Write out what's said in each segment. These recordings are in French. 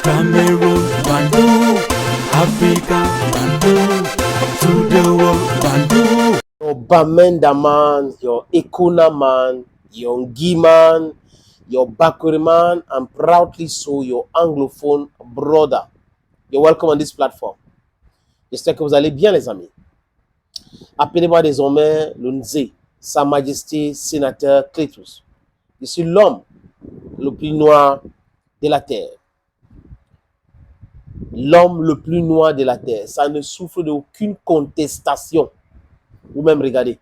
Cameroon, Bandung, Africa, Bandung, to the world, Bandung. Your Bamenda man, your Ekuna man, your Ngi man, your Bakuri man, and proudly so your anglophone brother. You're welcome on this platform. J'espère que vous allez bien, les amis. Appelez-moi désormais le Nzé, Sa Majesté Sénateur Cletus. Je suis l'homme le plus noir de la terre. L'homme le plus noir de la terre. Ça ne souffre d'aucune contestation. Ou même regardez.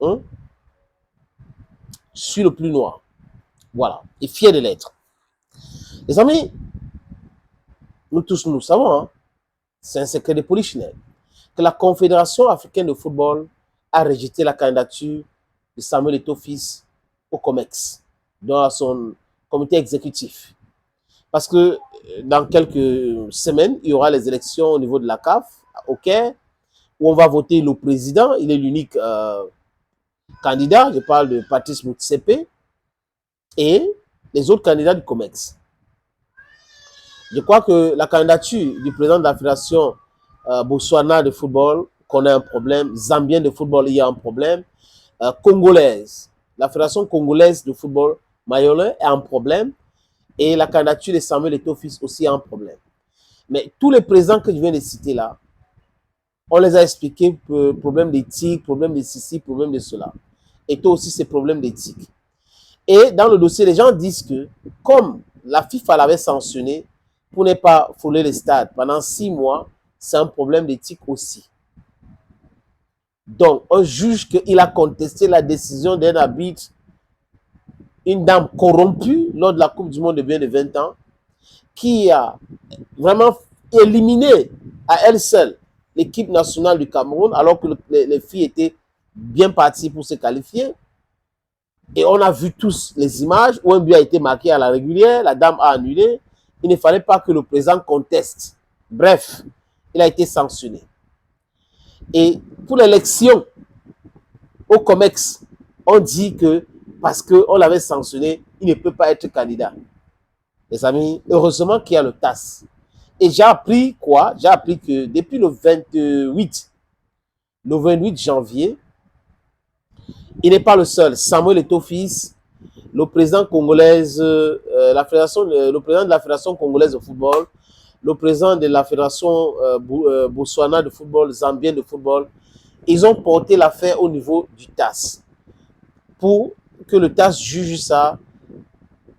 Je suis le plus noir. Voilà. Et fier de l'être. Les amis, nous tous nous savons, hein, c'est un secret de polichinelle, que la Confédération africaine de football a rejeté la candidature de Samuel Eto'o-Fils au COMEX, dans son comité exécutif. Parce que dans quelques semaines, il y aura les élections au niveau de la CAF, au Caire, où on va voter le président. Il est l'unique candidat. Je parle de Patrice Motsepe et les autres candidats du COMEX. Je crois que la candidature du président de la Fédération Botswana de football connaît un problème. Zambien de football, il y a un problème. Congolaise, la Fédération congolaise de football, Mayole, a un problème. Et la candidature de Samuel Eto'o-Fils aussi a un problème. Mais tous les présidents que je viens de citer là, on les a expliqués problème d'éthique, problème de ceci, problème de cela. Eto'o aussi, c'est problème d'éthique. Et dans le dossier, les gens disent que, comme la FIFA l'avait sanctionné pour ne pas fouler les stades pendant 6 mois, c'est un problème d'éthique aussi. Donc, on juge qu'il a contesté la décision d'un arbitre, une dame corrompue lors de la Coupe du Monde de bien de 20 ans, qui a vraiment éliminé à elle seule l'équipe nationale du Cameroun, alors que les filles étaient bien parties pour se qualifier. Et on a vu tous les images où un but a été marqué à la régulière, la dame a annulé. Il ne fallait pas que le président conteste. Bref, il a été sanctionné. Et pour l'élection au COMEX, on dit que parce qu'on l'avait sanctionné, il ne peut pas être candidat. Les amis, heureusement qu'il y a le TAS. Et j'ai appris quoi? J'ai appris que depuis le 28 janvier, il n'est pas le seul. Samuel Eto'o-Fils, le président congolais, le président de la Fédération congolaise de football, le président de la Fédération Botswana de football, Zambien de football, ils ont porté l'affaire au niveau du TAS pour que le TAS juge ça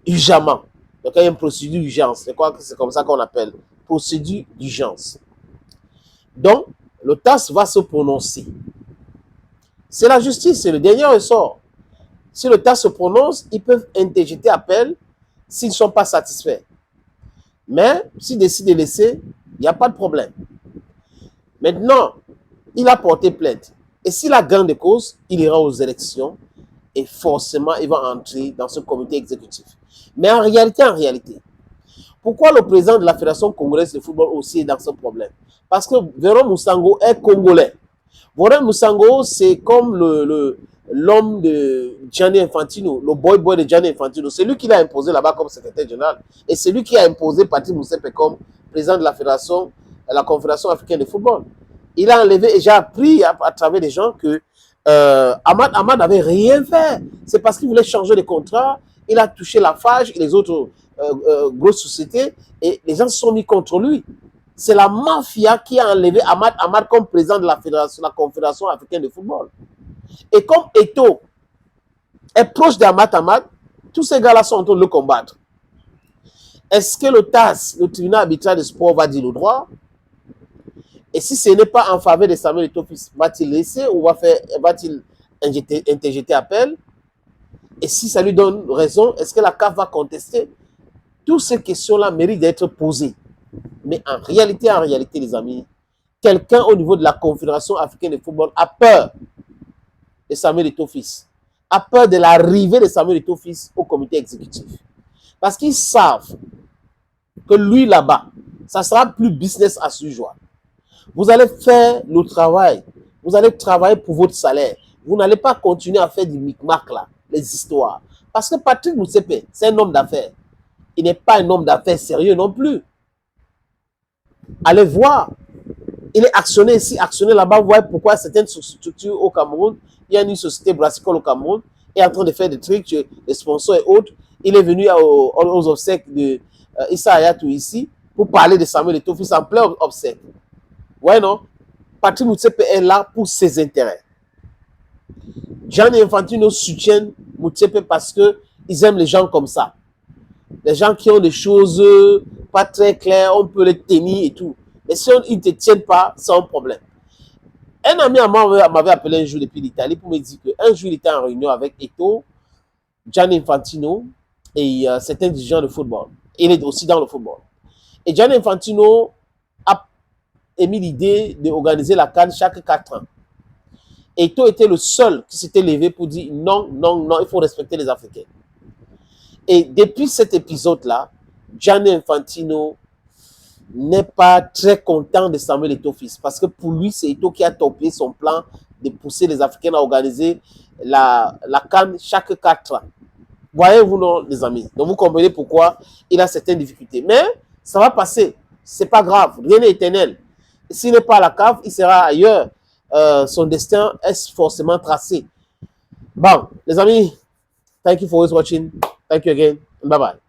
urgemment. Donc, il y a une procédure d'urgence. C'est comme ça qu'on appelle. Procédure d'urgence. Donc, le TAS va se prononcer. C'est la justice, c'est le dernier ressort. Si le TAS se prononce, ils peuvent interjeter appel s'ils ne sont pas satisfaits. Mais s'ils décident de laisser, il n'y a pas de problème. Maintenant, il a porté plainte. Et s'il a gain de cause, il ira aux élections et forcément, il va entrer dans ce comité exécutif. Mais en réalité, pourquoi le président de la Fédération congolaise de football aussi est dans ce problème? Parce que Véron Moussango est congolais. Véron Moussango, c'est comme l'homme de Gianni Infantino, le boy de Gianni Infantino. C'est lui qui l'a imposé là-bas comme secrétaire général. Et c'est lui qui a imposé Patrice Motsepe comme président de la Fédération, la Confédération africaine de football. Il a enlevé, et j'ai appris à travers des gens que Ahmad n'avait rien fait. C'est parce qu'il voulait changer de contrat. Il a touché la FAGE et les autres grosses sociétés et les gens se sont mis contre lui. C'est la mafia qui a enlevé Ahmad comme président de la Confédération africaine de football. Et comme Eto'o est proche d'Ahmad, tous ces gars-là sont en train de le combattre. Est-ce que le TAS, le tribunal arbitral de sport, va dire le droit? Et si ce n'est pas en faveur de Samuel Eto'o-Fils, va-t-il laisser ou va-t-il interjeter appel? Et si ça lui donne raison, est-ce que la CAF va contester? Toutes ces questions-là méritent d'être posées. Mais en réalité, les amis, quelqu'un au niveau de la Confédération africaine de football a peur de Samuel Eto'o-Fils, a peur de l'arrivée de Samuel Eto'o-Fils au comité exécutif. Parce qu'ils savent que lui, là-bas, ça sera plus business as usual. Vous allez faire le travail. Vous allez travailler pour votre salaire. Vous n'allez pas continuer à faire du micmac là, les histoires. Parce que Patrick Motsepe, c'est un homme d'affaires. Il n'est pas un homme d'affaires sérieux non plus. Allez voir. Il est actionné ici, actionné là-bas. Vous voyez pourquoi certaines structures au Cameroun, il y a une société brassicole au Cameroun, est en train de faire des trucs, des sponsors et autres. Il est venu aux obsèques de Issa Hayatou ici pour parler de Samuel Eto'o fils en plein obsèque. Ouais, non? Patrick Motsepe est là pour ses intérêts. Gianni Infantino soutient Motsepe parce qu'ils aiment les gens comme ça. Les gens qui ont des choses pas très claires, on peut les tenir et tout. Mais si ils ne te tiennent pas, c'est un problème. Un ami à moi m'avait appelé un jour depuis l'Italie pour me dire qu'un jour il était en réunion avec Eto'o, Gianni Infantino et certains dirigeants de football. Il est aussi dans le football. Et Gianni Infantino a émis l'idée d'organiser la CAN chaque 4 ans. Eto'o était le seul qui s'était levé pour dire non, non, non, il faut respecter les Africains. Et depuis cet épisode-là, Gianni Infantino n'est pas très content de Samuel Eto'o fils parce que pour lui, c'est Eto'o qui a torpillé son plan de pousser les Africains à organiser la CAN chaque 4 ans. Voyez-vous, non, les amis? Donc, vous comprenez pourquoi il a certaines difficultés. Mais ça va passer. C'est pas grave. Rien n'est éternel. S'il n'est pas à la cave, il sera ailleurs. Son destin est forcément tracé. Bon, les amis, thank you for always watching. Thank you again. Bye-bye.